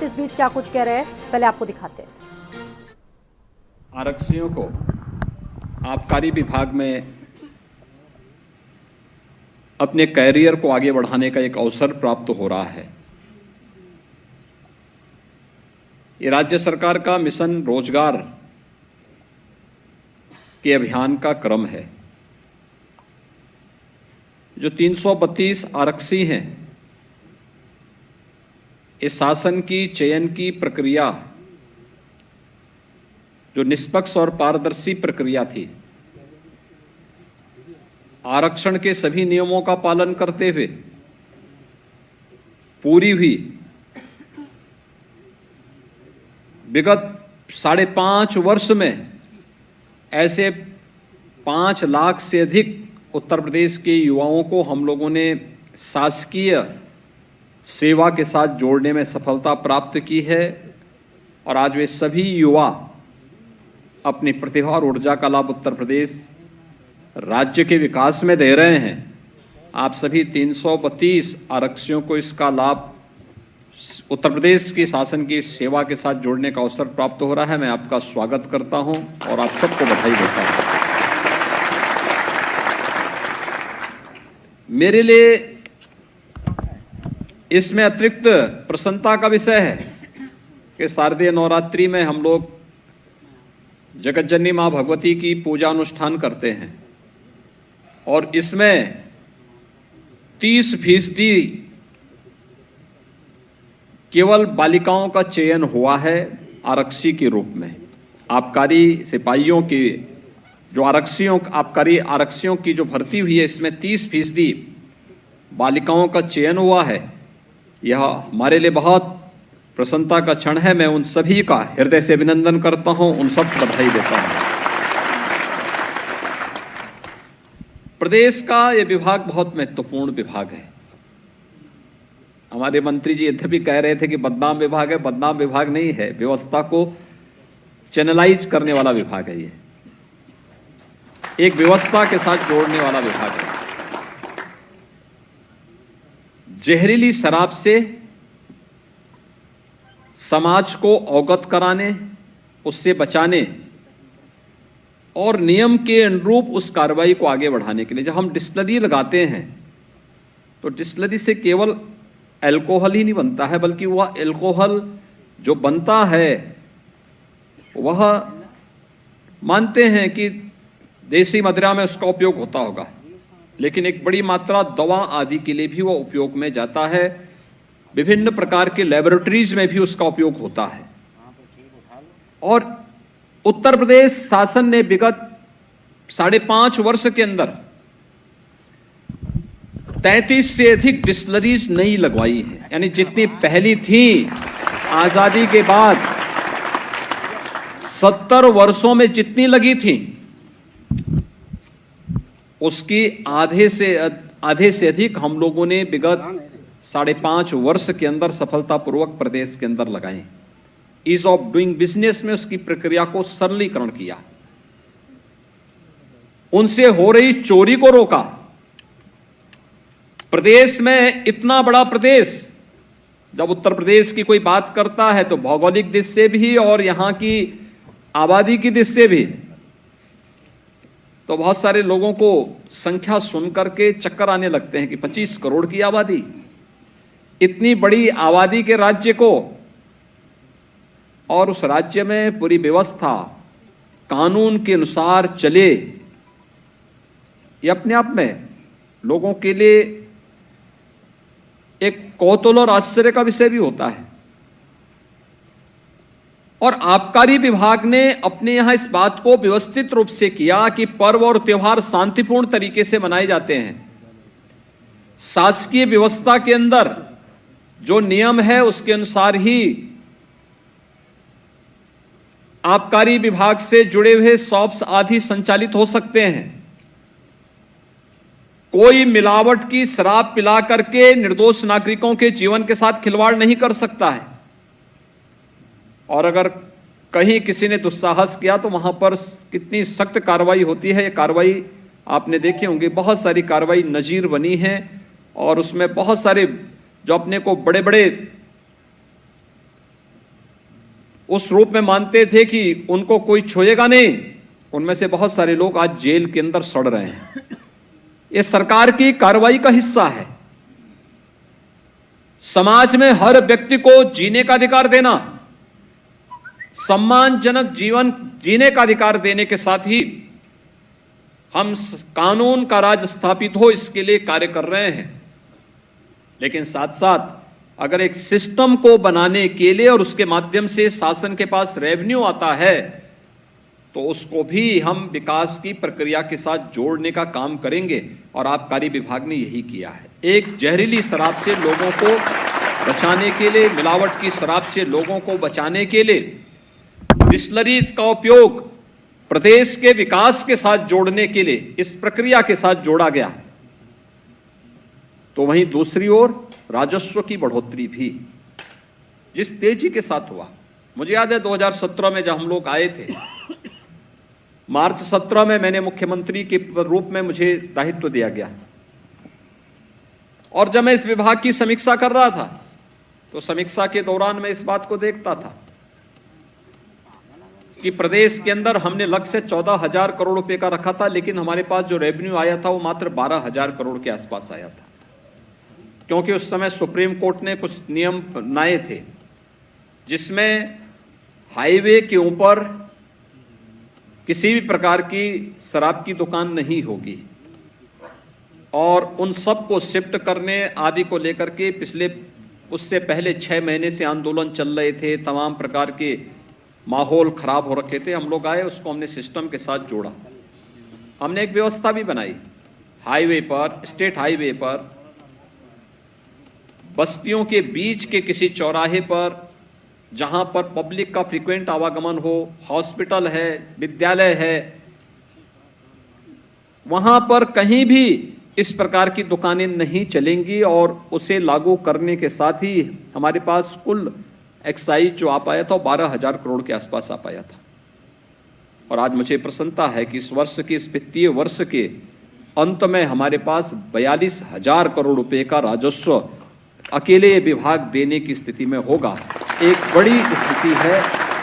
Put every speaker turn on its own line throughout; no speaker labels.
इस बीच क्या कुछ कह रहे हैं, पहले आपको दिखाते हैं।
आरक्षियों को आबकारी विभाग में अपने कैरियर को आगे बढ़ाने का एक अवसर प्राप्त हो रहा है। ये राज्य सरकार का मिशन रोजगार के अभियान का क्रम है। जो 332 आरक्षी हैं, इस शासन की चयन की प्रक्रिया जो निष्पक्ष और पारदर्शी प्रक्रिया थी, आरक्षण के सभी नियमों का पालन करते हुए पूरी हुई। विगत 5.5 वर्ष में ऐसे 5 लाख से अधिक उत्तर प्रदेश के युवाओं को हम लोगों ने शासकीय सेवा के साथ जोड़ने में सफलता प्राप्त की है और आज वे सभी युवा अपनी प्रतिभा और ऊर्जा का लाभ उत्तर प्रदेश राज्य के विकास में दे रहे हैं। आप सभी 332 आरक्षियों को इसका लाभ उत्तर प्रदेश की शासन की सेवा के साथ जोड़ने का अवसर प्राप्त हो रहा है। मैं आपका स्वागत करता हूं और आप सबको बधाई देता हूं। मेरे लिए इसमें अतिरिक्त प्रसन्नता का विषय है कि शारदीय नवरात्रि में हम लोग जगतजननी मां भगवती की पूजा अनुष्ठान करते हैं और इसमें 30% केवल बालिकाओं का चयन हुआ है आरक्षी के रूप में। आबकारी सिपाहियों की जो आबकारी आरक्षियों की जो भर्ती हुई है, इसमें 30% बालिकाओं का चयन हुआ है। यह हमारे लिए बहुत प्रसन्नता का क्षण है। मैं उन सभी का हृदय से अभिनंदन करता हूं, उन सबको बधाई देता हूं। प्रदेश का यह विभाग बहुत महत्वपूर्ण विभाग है। हमारे मंत्री जी यद्यपि कह रहे थे कि बदनाम विभाग है, बदनाम विभाग नहीं है, व्यवस्था को चैनलाइज करने वाला विभाग है। ये एक व्यवस्था के साथ जोड़ने वाला विभाग है। जहरीली शराब से समाज को अवगत कराने, उससे बचाने और नियम के अनुरूप उस कार्रवाई को आगे बढ़ाने के लिए जब हम डिस्टिलरी लगाते हैं तो डिस्टिलरी से केवल अल्कोहल ही नहीं बनता है, बल्कि वह अल्कोहल जो बनता है वह मानते हैं कि देसी मदिरा में उसका उपयोग होता होगा, लेकिन एक बड़ी मात्रा दवा आदि के लिए भी वह उपयोग में जाता है। विभिन्न प्रकार के लैबोरेटरीज में भी उसका उपयोग होता है। और उत्तर प्रदेश शासन ने विगत 5.5 वर्ष के अंदर 33 से अधिक डिस्टिलरीज नई लगवाई है। यानी जितनी पहली थी आजादी के बाद 70 वर्षों में जितनी लगी थी उसकी आधे से अधिक हम लोगों ने विगत 5.5 वर्ष के अंदर सफलतापूर्वक प्रदेश के अंदर लगाए। ईज ऑफ डूइंग बिजनेस में उसकी प्रक्रिया को सरलीकरण किया, उनसे हो रही चोरी को रोका। प्रदेश में इतना बड़ा प्रदेश, जब उत्तर प्रदेश की कोई बात करता है तो भौगोलिक दृष्टि से भी और यहां की आबादी की दृष्टि से भी, तो बहुत सारे लोगों को संख्या सुनकर के चक्कर आने लगते हैं कि 25 करोड़ की आबादी, इतनी बड़ी आबादी के राज्य को और उस राज्य में पूरी व्यवस्था कानून के अनुसार चले, ये अपने आप में लोगों के लिए एक कौतूहल और आश्चर्य का विषय भी होता है। और आबकारी विभाग ने अपने यहां इस बात को व्यवस्थित रूप से किया कि पर्व और त्योहार शांतिपूर्ण तरीके से मनाए जाते हैं। शासकीय व्यवस्था के अंदर जो नियम है उसके अनुसार ही आबकारी विभाग से जुड़े हुए शॉप्स आदि संचालित हो सकते हैं। कोई मिलावट की शराब पिला करके निर्दोष नागरिकों के जीवन के साथ खिलवाड़ नहीं कर सकता है। और अगर कहीं किसी ने दुस्साहस किया तो वहां पर कितनी सख्त कार्रवाई होती है। ये कार्रवाई आपने देखे होंगे, बहुत सारी कार्रवाई नजीर बनी है और उसमें बहुत सारे जो अपने को बड़े बड़े उस रूप में मानते थे कि उनको कोई छुएगा नहीं, उनमें से बहुत सारे लोग आज जेल के अंदर सड़ रहे हैं। ये सरकार की कार्रवाई का हिस्सा है। समाज में हर व्यक्ति को जीने का अधिकार देना, सम्मानजनक जीवन जीने का अधिकार देने के साथ ही हम कानून का राज स्थापित हो, इसके लिए कार्य कर रहे हैं। लेकिन साथ साथ अगर एक सिस्टम को बनाने के लिए और उसके माध्यम से शासन के पास रेवेन्यू आता है, तो उसको भी हम विकास की प्रक्रिया के साथ जोड़ने का काम करेंगे। और आबकारी विभाग ने यही किया है। एक जहरीली शराब से लोगों को बचाने के लिए, मिलावट की शराब से लोगों को बचाने के लिए डिस्टिलरीज का उपयोग प्रदेश के विकास के साथ जोड़ने के लिए इस प्रक्रिया के साथ जोड़ा गया। तो वहीं दूसरी ओर राजस्व की बढ़ोतरी भी जिस तेजी के साथ हुआ, मुझे याद है 2017 में जब हम लोग आए थे, मार्च 17 में मैंने मुख्यमंत्री के रूप में मुझे दायित्व दिया गया, और जब मैं इस विभाग की समीक्षा कर रहा था तो समीक्षा के दौरान मैं इस बात को देखता था कि प्रदेश के अंदर हमने लक्ष्य 14,000 करोड़ रुपए का रखा था, लेकिन हमारे पास जो रेवेन्यू आया था वो मात्र 12,000 करोड़ के आसपास आया था। क्योंकि उस समय सुप्रीम कोर्ट ने कुछ नियम बनाए थे जिसमें हाईवे के ऊपर किसी भी प्रकार की शराब की दुकान नहीं होगी, और उन सबको शिफ्ट करने आदि को लेकर के पिछले उससे पहले 6 महीने से आंदोलन चल रहे थे, तमाम प्रकार के माहौल खराब हो रखे थे। हम लोग आए, उसको हमने सिस्टम के साथ जोड़ा। हमने एक व्यवस्था भी बनाई, हाईवे पर, स्टेट हाईवे पर, बस्तियों के बीच के किसी चौराहे पर जहां पर पब्लिक का फ्रीक्वेंट आवागमन हो, हॉस्पिटल है, विद्यालय है, वहां पर कहीं भी इस प्रकार की दुकानें नहीं चलेंगी। और उसे लागू करने के साथ ही हमारे पास कुल एक्साइज जो आ पाया था 12,000 करोड़ के आसपास आ पाया था। और आज मुझे प्रसन्नता है कि इस वर्ष के, इस वित्तीय वर्ष के अंत में हमारे पास 42,000 करोड़ रुपए का राजस्व अकेले विभाग देने की स्थिति में होगा। एक बड़ी स्थिति है,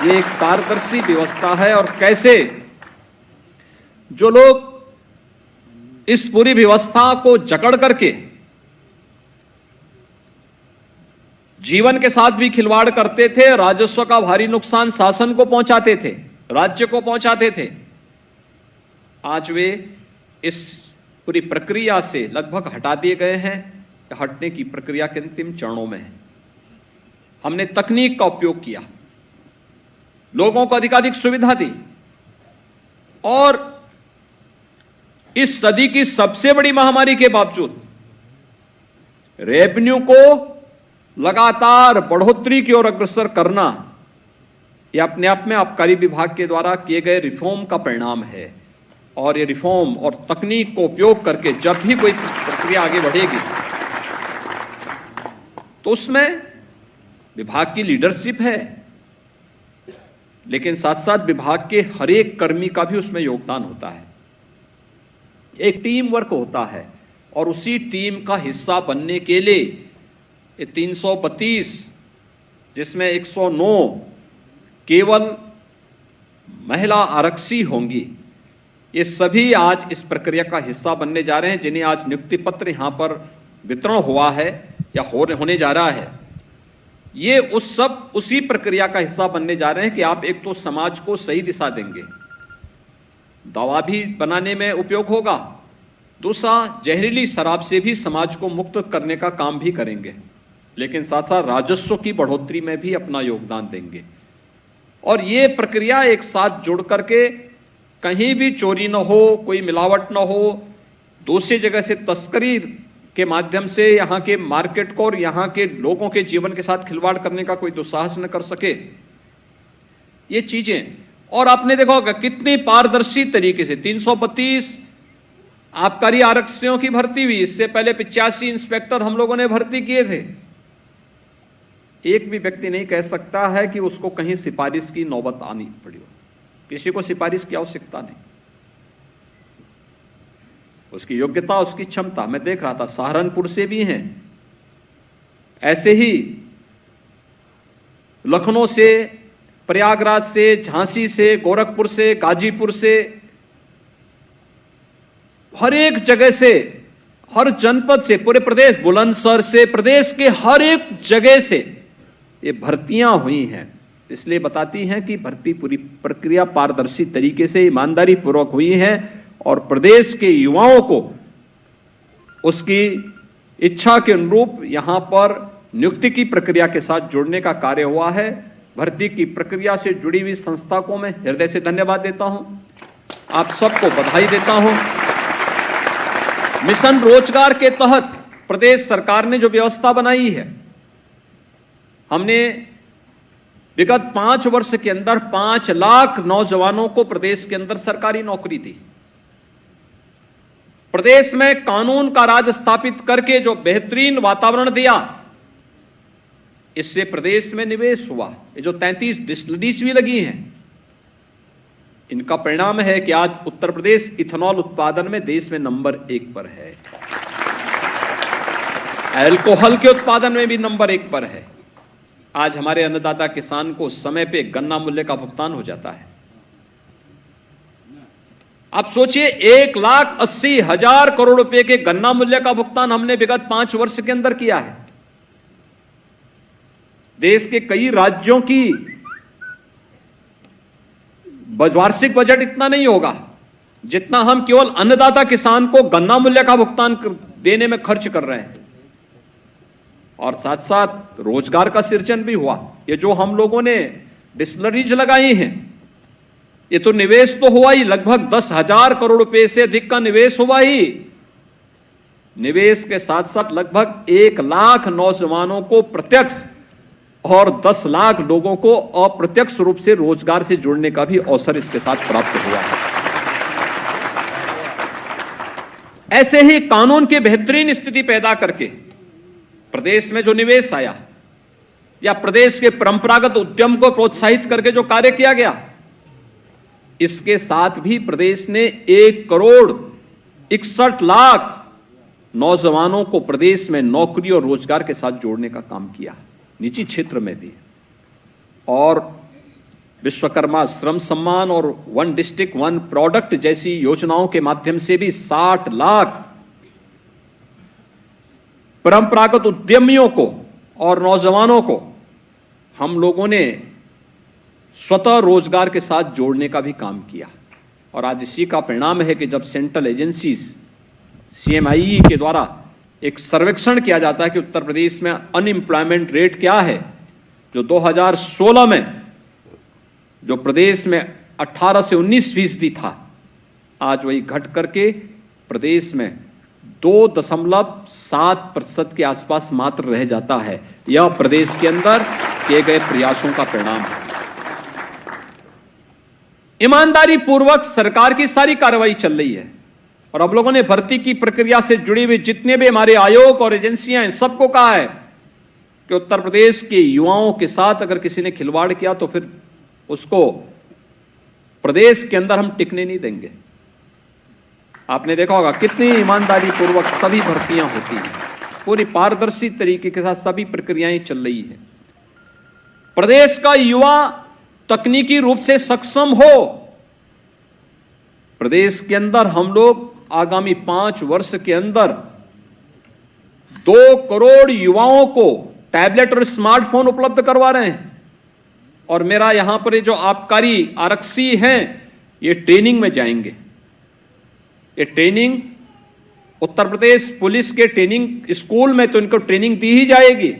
ये एक पारदर्शी व्यवस्था है। और कैसे जो लोग इस पूरी व्यवस्था को जकड़ करके जीवन के साथ भी खिलवाड़ करते थे, राजस्व का भारी नुकसान शासन को पहुंचाते थे, राज्य को पहुंचाते थे, आज वे इस पूरी प्रक्रिया से लगभग हटा दिए गए हैं, हटने की प्रक्रिया के अंतिम चरणों में है। हमने तकनीक का उपयोग किया, लोगों को अधिकाधिक सुविधा दी, और इस सदी की सबसे बड़ी महामारी के बावजूद रेवेन्यू को लगातार बढ़ोतरी की ओर अग्रसर करना, यह अपने आप में आबकारी विभाग के द्वारा किए गए रिफॉर्म का परिणाम है। और ये रिफॉर्म और तकनीक को उपयोग करके जब भी कोई प्रक्रिया आगे बढ़ेगी तो उसमें विभाग की लीडरशिप है, लेकिन साथ साथ विभाग के हर एक कर्मी का भी उसमें योगदान होता है। एक टीम वर्क होता है, और उसी टीम का हिस्सा बनने के लिए ये 332 जिसमें 109 केवल महिला आरक्षी होंगी, ये सभी आज इस प्रक्रिया का हिस्सा बनने जा रहे हैं, जिन्हें आज नियुक्ति पत्र यहां पर वितरण हुआ है या होने जा रहा है। ये उसी प्रक्रिया का हिस्सा बनने जा रहे हैं कि आप एक तो समाज को सही दिशा देंगे, दवा भी बनाने में उपयोग होगा, दूसरा जहरीली शराब से भी समाज को मुक्त करने का काम भी करेंगे, लेकिन साथ साथ राजस्व की बढ़ोतरी में भी अपना योगदान देंगे। और ये प्रक्रिया एक साथ जुड़ करके कहीं भी चोरी न हो, कोई मिलावट न हो, दूसरी जगह से तस्करी के माध्यम से यहाँ के मार्केट को और यहाँ के लोगों के जीवन के साथ खिलवाड़ करने का कोई दुस्साहस न कर सके, ये चीजें। और आपने देखा होगा कितनी पारदर्शी तरीके से 332 आबकारी आरक्षियों की भर्ती हुई। इससे पहले 85 इंस्पेक्टर हम लोगों ने भर्ती किए थे। एक भी व्यक्ति नहीं कह सकता है कि उसको कहीं सिफारिश की नौबत आनी पड़ी हो, किसी को सिफारिश की आवश्यकता नहीं। उसकी योग्यता, उसकी क्षमता, मैं देख रहा था सहारनपुर से भी हैं, ऐसे ही लखनऊ से प्रयागराज से, झांसी से, गोरखपुर से, गाजीपुर से, हर एक जगह से, हर जनपद से, पूरे प्रदेश, बुलंदशहर से, प्रदेश के हर एक जगह से ये भर्तियां हुई हैं। इसलिए बताती हैं कि भर्ती पूरी प्रक्रिया पारदर्शी तरीके से, ईमानदारी पूर्वक हुई है और प्रदेश के युवाओं को उसकी इच्छा के अनुरूप यहां पर नियुक्ति की प्रक्रिया के साथ जुड़ने का कार्य हुआ है। भर्ती की प्रक्रिया से जुड़ी हुई संस्था को मैं हृदय से धन्यवाद देता हूं, आप सबको बधाई देता हूं। मिशन रोजगार के तहत प्रदेश सरकार ने जो व्यवस्था बनाई है, हमने विगत 5 वर्ष के अंदर 5 लाख नौजवानों को प्रदेश के अंदर सरकारी नौकरी दी। प्रदेश में कानून का राज स्थापित करके जो बेहतरीन वातावरण दिया, इससे प्रदेश में निवेश हुआ। ये जो 33 डिस्टिलरीज भी लगी हैं, इनका परिणाम है कि आज उत्तर प्रदेश इथेनॉल उत्पादन में देश में नंबर 1 पर है, अल्कोहल के उत्पादन में भी नंबर 1 पर है। आज हमारे अन्नदाता किसान को समय पे गन्ना मूल्य का भुगतान हो जाता है। आप सोचिए, 1,80,000 करोड़ रुपए के गन्ना मूल्य का भुगतान हमने विगत 5 वर्ष के अंदर किया है। देश के कई राज्यों की वार्षिक बजट इतना नहीं होगा जितना हम केवल अन्नदाता किसान को गन्ना मूल्य का भुगतान देने में खर्च कर रहे हैं। और साथ साथ रोजगार का सृजन भी हुआ। ये जो हम लोगों ने डिस्टिलरीज लगाई हैं, ये तो निवेश तो हुआ ही, लगभग 10,000 करोड़ रुपए से अधिक का निवेश हुआ ही। निवेश के साथ साथ लगभग 1 लाख नौजवानों को प्रत्यक्ष और 10 लाख लोगों को अप्रत्यक्ष रूप से रोजगार से जुड़ने का भी अवसर इसके साथ प्राप्त हुआ है। ऐसे ही कानून की बेहतरीन स्थिति पैदा करके प्रदेश में जो निवेश आया, या प्रदेश के परंपरागत उद्यम को प्रोत्साहित करके जो कार्य किया गया, इसके साथ भी प्रदेश ने 1,61,00,000 नौजवानों को प्रदेश में नौकरी और रोजगार के साथ जोड़ने का काम किया, निजी क्षेत्र में भी। और विश्वकर्मा श्रम सम्मान और 1 डिस्ट्रिक्ट 1 प्रोडक्ट जैसी योजनाओं के माध्यम से भी 60 लाख परंपरागत उद्यमियों को और नौजवानों को हम लोगों ने स्वतः रोजगार के साथ जोड़ने का भी काम किया। और आज इसी का परिणाम है कि जब सेंट्रल एजेंसीज CMIE के द्वारा एक सर्वेक्षण किया जाता है कि उत्तर प्रदेश में अनएम्प्लॉयमेंट रेट क्या है, जो 2016 में जो प्रदेश में 18 से 19% था, आज वही घट करके प्रदेश में 2.7% के आसपास मात्र रह जाता है। यह प्रदेश के अंदर किए गए प्रयासों का परिणाम है। ईमानदारी पूर्वक सरकार की सारी कार्रवाई चल रही है और अब लोगों ने भर्ती की प्रक्रिया से जुड़ी हुई जितने भी हमारे आयोग और एजेंसियां हैं, सबको कहा है कि उत्तर प्रदेश के युवाओं के साथ अगर किसी ने खिलवाड़ किया तो फिर उसको प्रदेश के अंदर हम टिकने नहीं देंगे। आपने देखा होगा कितनी ईमानदारी पूर्वक सभी भर्तियां होती हैं, पूरी पारदर्शी तरीके के साथ सभी प्रक्रियाएं चल रही है। प्रदेश का युवा तकनीकी रूप से सक्षम हो, प्रदेश के अंदर हम लोग आगामी 5 वर्ष के अंदर 2 करोड़ युवाओं को टैबलेट और स्मार्टफोन उपलब्ध करवा रहे हैं। और मेरा यहां पर जो आबकारी आरक्षी हैं, ये ट्रेनिंग में जाएंगे। ये ट्रेनिंग उत्तर प्रदेश पुलिस के ट्रेनिंग स्कूल में तो इनको ट्रेनिंग दी ही जाएगी।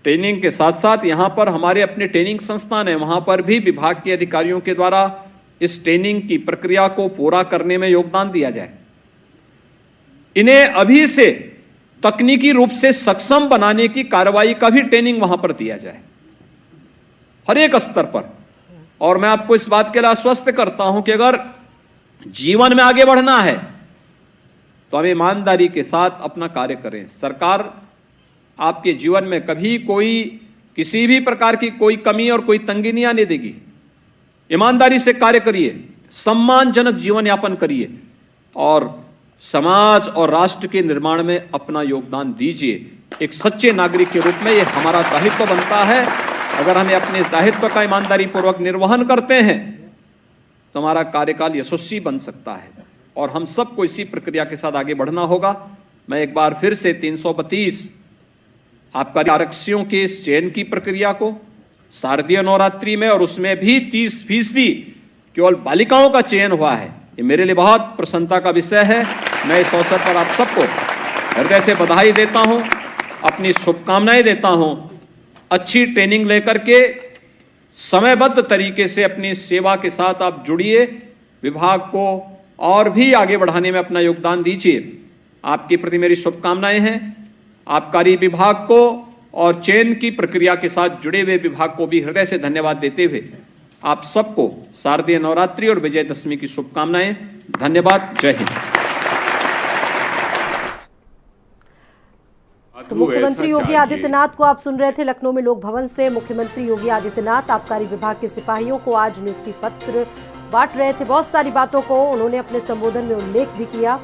ट्रेनिंग के साथ साथ यहां पर हमारे अपने ट्रेनिंग संस्थान है, वहां पर भी विभाग के अधिकारियों के द्वारा इस ट्रेनिंग की प्रक्रिया को पूरा करने में योगदान दिया जाए। इन्हें अभी से तकनीकी रूप से सक्षम बनाने की कार्रवाई का भी ट्रेनिंग वहां पर दिया जाए, हर एक स्तर पर। और मैं आपको इस बात के लिए आश्वस्त करता हूं कि अगर जीवन में आगे बढ़ना है तो हम ईमानदारी के साथ अपना कार्य करें। सरकार आपके जीवन में कभी कोई किसी भी प्रकार की कोई कमी और कोई तंगी नहीं आने देगी। ईमानदारी से कार्य करिए, सम्मानजनक जीवन यापन करिए और समाज और राष्ट्र के निर्माण में अपना योगदान दीजिए। एक सच्चे नागरिक के रूप में यह हमारा दायित्व बनता है अगर हमें अपने दायित्व का ईमानदारी पूर्वक निर्वहन करते हैं तो हमारा कार्यकाल यशस्वी बन सकता है और हम सबको इसी प्रक्रिया के साथ आगे बढ़ना होगा। मैं एक बार फिर से 332 आबकारी आरक्षियों के इस चयन की प्रक्रिया को शारदीय नवरात्रि में और उसमें भी 30% केवल बालिकाओं का चयन हुआ है, ये मेरे लिए बहुत प्रसन्नता का विषय है। मैं इस अवसर पर आप सबको हृदय से बधाई देता हूं, अपनी शुभकामनाएं देता हूं। अच्छी ट्रेनिंग लेकर के समयबद्ध तरीके से अपनी सेवा के साथ आप जुड़िए, विभाग को और भी आगे बढ़ाने में अपना योगदान दीजिए। आपके प्रति मेरी शुभकामनाएं हैं। आबकारी विभाग को और चयन की प्रक्रिया के साथ जुड़े हुए विभाग को भी हृदय से धन्यवाद देते हुए आप सबको शारदीय नवरात्रि और विजयदशमी की शुभकामनाएं। धन्यवाद। जय हिंद।
तो मुख्यमंत्री योगी आदित्यनाथ को आप सुन रहे थे लखनऊ में लोक भवन से। मुख्यमंत्री योगी आदित्यनाथ आबकारी विभाग के सिपाहियों को आज नियुक्ति पत्र बांट रहे थे। बहुत सारी बातों को उन्होंने अपने संबोधन में उल्लेख भी किया।